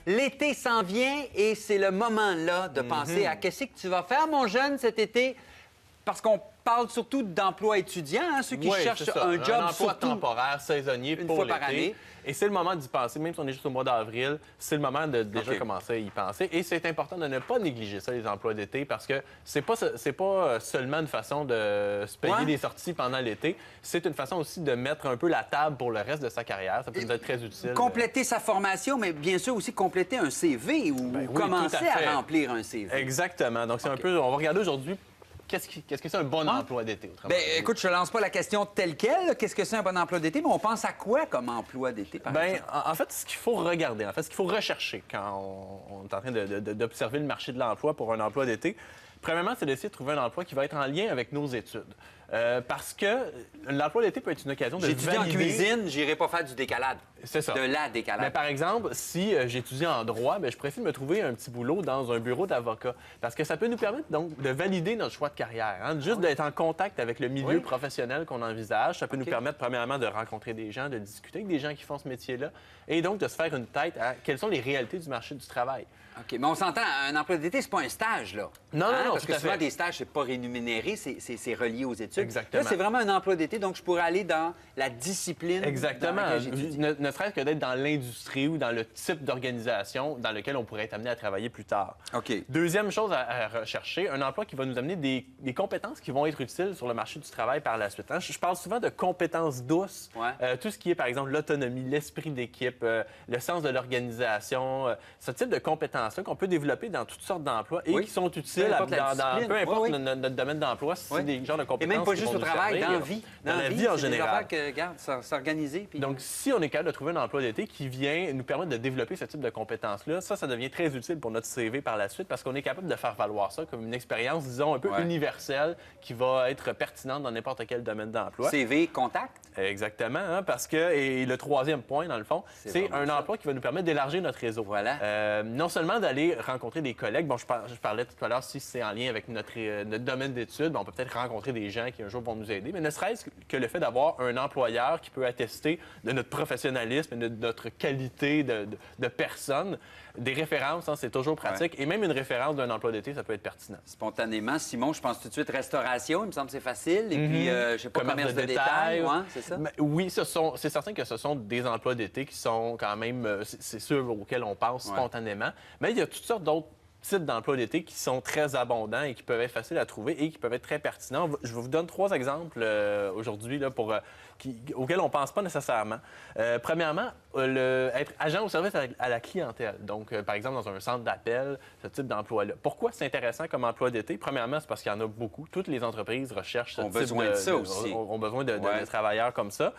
L'été s'en vient et c'est le moment là de penser à qu'est-ce que tu vas faire, mon jeune, cet été? Parce qu'on parle surtout d'emploi étudiant, hein, ceux qui cherchent un job un emploi surtout temporaire, saisonnier une pour fois par l'été. année. Et c'est le moment d'y penser, même si on est juste au mois d'avril, c'est le moment de déjà commencer à y penser. Et c'est important de ne pas négliger ça, les emplois d'été, parce que c'est pas seulement une façon de se payer des sorties pendant l'été, c'est une façon aussi de mettre un peu la table pour le reste de sa carrière. Ça peut nous être très utile. Compléter sa formation, mais bien sûr aussi compléter un CV ou oui, commencer tout à fait. à remplir un CV. Exactement. Donc, c'est un peu... On va regarder aujourd'hui qu'est-ce que c'est un bon emploi d'été. Ben, écoute, je ne lance pas la question telle quelle. Qu'est-ce que c'est un bon emploi d'été? Mais on pense à quoi comme emploi d'été, par exemple? En fait, ce qu'il faut regarder, ce qu'il faut rechercher quand on est en train d'observer le marché de l'emploi pour un emploi d'été, premièrement, c'est d'essayer de trouver un emploi qui va être en lien avec nos études. Parce que l'emploi d'été peut être une occasion de J'étudie en valider... cuisine, j'irai pas faire du décalade. C'est ça. De la décalade. Mais par exemple, si j'étudie en droit, je préfère me trouver un petit boulot dans un bureau d'avocat. Parce que ça peut nous permettre donc de valider notre choix de carrière. Hein? Juste d'être en contact avec le milieu professionnel qu'on envisage. Ça peut nous permettre, premièrement, de rencontrer des gens, de discuter avec des gens qui font ce métier-là. Et donc de se faire une tête à quelles sont les réalités du marché du travail. OK, mais on s'entend, un emploi d'été, c'est pas un stage, là. Non, Parce tout que à souvent, fait. des stages, c'est pas rémunéré, c'est relié aux études. Exactement. Là, c'est vraiment un emploi d'été, donc je pourrais aller dans la discipline. Exactement. dans laquelle j'étudie. Ne serait-ce que d'être dans l'industrie ou dans le type d'organisation dans lequel on pourrait être amené à travailler plus tard. OK. Deuxième chose à rechercher, un emploi qui va nous amener des compétences qui vont être utiles sur le marché du travail par la suite. Hein? Je parle souvent de compétences douces. Tout ce qui est, par exemple, l'autonomie, l'esprit d'équipe, le sens de l'organisation, ce type de compétences-là qu'on peut développer dans toutes sortes d'emplois et qui sont utiles peu importe notre domaine d'emploi, si c'est des genres de compétences. Et même pas qui juste vont au nous travail, servir, dans la vie en c'est général. Des affaires que, s'organiser. Puis... Donc, si on est capable de trouver un emploi d'été qui vient nous permettre de développer ce type de compétences-là, ça devient très utile pour notre CV par la suite parce qu'on est capable de faire valoir ça comme une expérience, disons, un peu universelle qui va être pertinente dans n'importe quel domaine d'emploi. CV, contact. Exactement, hein, parce que, et le troisième point, dans le fond, c'est un emploi qui va nous permettre d'élargir notre réseau. Voilà. Non seulement d'aller rencontrer des collègues, bon, je parlais tout à l'heure, si c'est en lien avec notre domaine d'études, on peut peut-être rencontrer des gens qui un jour vont nous aider, mais ne serait-ce que le fait d'avoir un employeur qui peut attester de notre professionnalisme et de notre qualité de personne. Des références, hein, c'est toujours pratique. Et même une référence d'un emploi d'été, ça peut être pertinent. Spontanément, Simon, je pense tout de suite restauration, il me semble que c'est facile. Et puis, je sais pas, commerce de détail, c'est ça? Oui, c'est certain que ce sont des emplois d'été qui sont quand même, c'est ceux auxquels on pense spontanément. Mais il y a toutes sortes d'autres types d'emplois d'été qui sont très abondants et qui peuvent être faciles à trouver et qui peuvent être très pertinents. Je vous donne 3 exemples aujourd'hui là, auxquels on ne pense pas nécessairement. Premièrement, être agent au service à la clientèle. Donc, par exemple, dans un centre d'appel, ce type d'emploi-là. Pourquoi c'est intéressant comme emploi d'été? Premièrement, c'est parce qu'il y en a beaucoup. Toutes les entreprises recherchent ce type besoin de ça aussi. Ont besoin de travailleurs comme ça.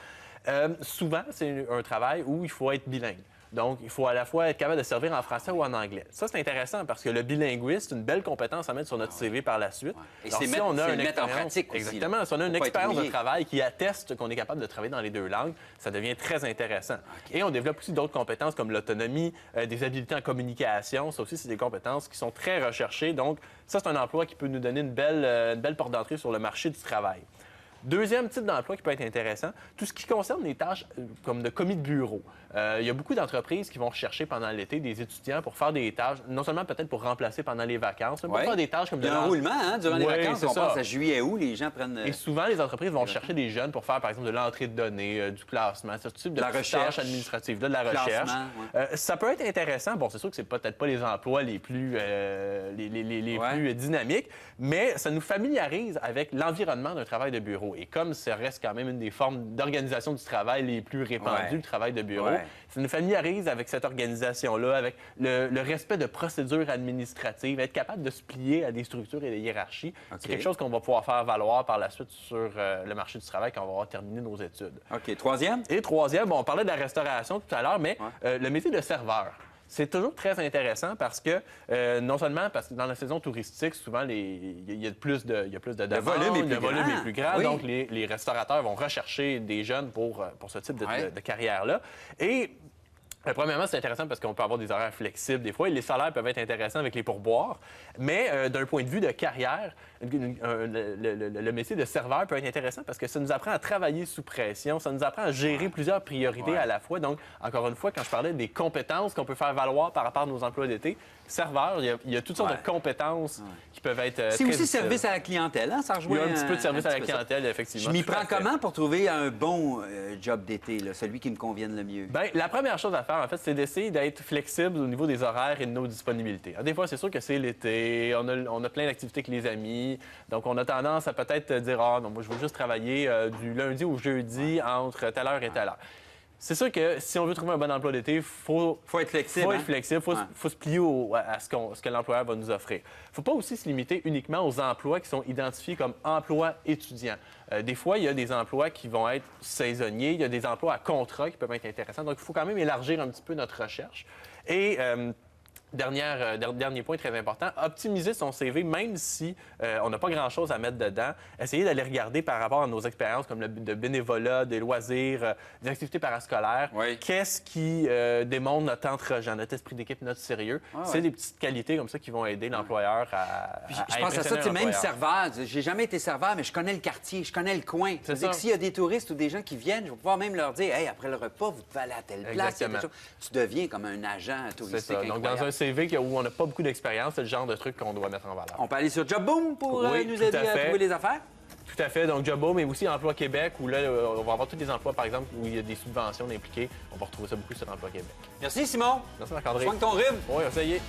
Souvent, c'est un travail où il faut être bilingue. Donc, il faut à la fois être capable de servir en français ou en anglais. Ça, c'est intéressant parce que le bilinguisme, c'est une belle compétence à mettre sur notre CV par la suite. Et c'est mettre en pratique aussi. Exactement. Si on a une expérience de travail qui atteste qu'on est capable de travailler dans les 2 langues, ça devient très intéressant. Et on développe aussi d'autres compétences comme l'autonomie, des habiletés en communication. Ça aussi, c'est des compétences qui sont très recherchées. Donc, ça, c'est un emploi qui peut nous donner une belle porte d'entrée sur le marché du travail. Deuxième type d'emploi qui peut être intéressant, tout ce qui concerne les tâches comme de commis de bureau. Il y a beaucoup d'entreprises qui vont rechercher pendant l'été des étudiants pour faire des tâches, non seulement peut-être pour remplacer pendant les vacances, mais pour faire des tâches comme Il y a un roulement durant les vacances. On passe à juillet-août, les gens prennent... Et souvent, les entreprises vont chercher des jeunes pour faire, par exemple, de l'entrée de données, du classement, ce type de tâches administratives, de la recherche. Ça peut être intéressant. Bon, c'est sûr que c'est peut-être pas les emplois les plus dynamiques, mais ça nous familiarise avec l'environnement d'un travail de bureau. Et comme ça reste quand même une des formes d'organisation du travail les plus répandues, le travail de bureau, ça nous familiarise avec cette organisation-là, avec le respect de procédures administratives, être capable de se plier à des structures et des hiérarchies. C'est quelque chose qu'on va pouvoir faire valoir par la suite sur le marché du travail quand on va avoir terminé nos études. OK. Troisième? Et troisième, bon, on parlait de la restauration tout à l'heure, mais le métier de serveur. C'est toujours très intéressant parce que, non seulement parce que dans la saison touristique, souvent, il y a plus de demandes, le volume est plus grand. Donc, les restaurateurs vont rechercher des jeunes pour ce type de carrière-là. Et Premièrement, c'est intéressant parce qu'on peut avoir des horaires flexibles des fois et les salaires peuvent être intéressants avec les pourboires. Mais d'un point de vue de carrière, le métier de serveur peut être intéressant parce que ça nous apprend à travailler sous pression, ça nous apprend à gérer plusieurs priorités à la fois. Donc, encore une fois, quand je parlais des compétences qu'on peut faire valoir par rapport à nos emplois d'été, serveur, il y a toutes sortes de compétences qui peuvent être C'est aussi service à la clientèle, hein? Ça rejoint il y a un petit peu de service à la clientèle, effectivement. Je m'y prends comment pour trouver un bon job d'été, celui qui me convienne le mieux? Bien, la première chose à faire, en fait, c'est d'essayer d'être flexible au niveau des horaires et de nos disponibilités. Des fois, c'est sûr que c'est l'été, on a plein d'activités avec les amis, donc on a tendance à peut-être dire « Ah non, moi, je veux juste travailler du lundi au jeudi entre telle heure et telle heure ». C'est sûr que si on veut trouver un bon emploi d'été, faut être flexible. Faut être flexible, faut se plier à ce que l'employeur va nous offrir. Faut pas aussi se limiter uniquement aux emplois qui sont identifiés comme emplois étudiants. Des fois, il y a des emplois qui vont être saisonniers, il y a des emplois à contrat qui peuvent être intéressants. Donc, il faut quand même élargir un petit peu notre recherche. Et dernier point très important, optimiser son CV, même si on n'a pas grand-chose à mettre dedans. Essayer d'aller regarder par rapport à nos expériences comme le bénévolat, des loisirs, des activités parascolaires. Oui. Qu'est-ce qui démontre notre entre-gens, notre esprit d'équipe, notre sérieux. C'est des petites qualités comme ça qui vont aider l'employeur à je pense à ça, tu sais, même serveur. J'ai jamais été serveur, mais je connais le quartier, je connais le coin. C'est-à-dire que s'il y a des touristes ou des gens qui viennent, je vais pouvoir même leur dire « Hey, après le repas, vous devez aller à telle place. » Tu deviens comme un agent touristique incroyable. Donc, dans un CV où on n'a pas beaucoup d'expérience, c'est le genre de truc qu'on doit mettre en valeur. On peut aller sur Jobboom pour nous aider à trouver les affaires? Tout à fait. Donc, Jobboom, mais aussi Emploi Québec, où là, on va avoir tous les emplois, par exemple, où il y a des subventions impliquées. On va retrouver ça beaucoup sur Emploi Québec. Merci, Simon. Merci, Marc-André. Soigne ton rhume. Oui, essayez.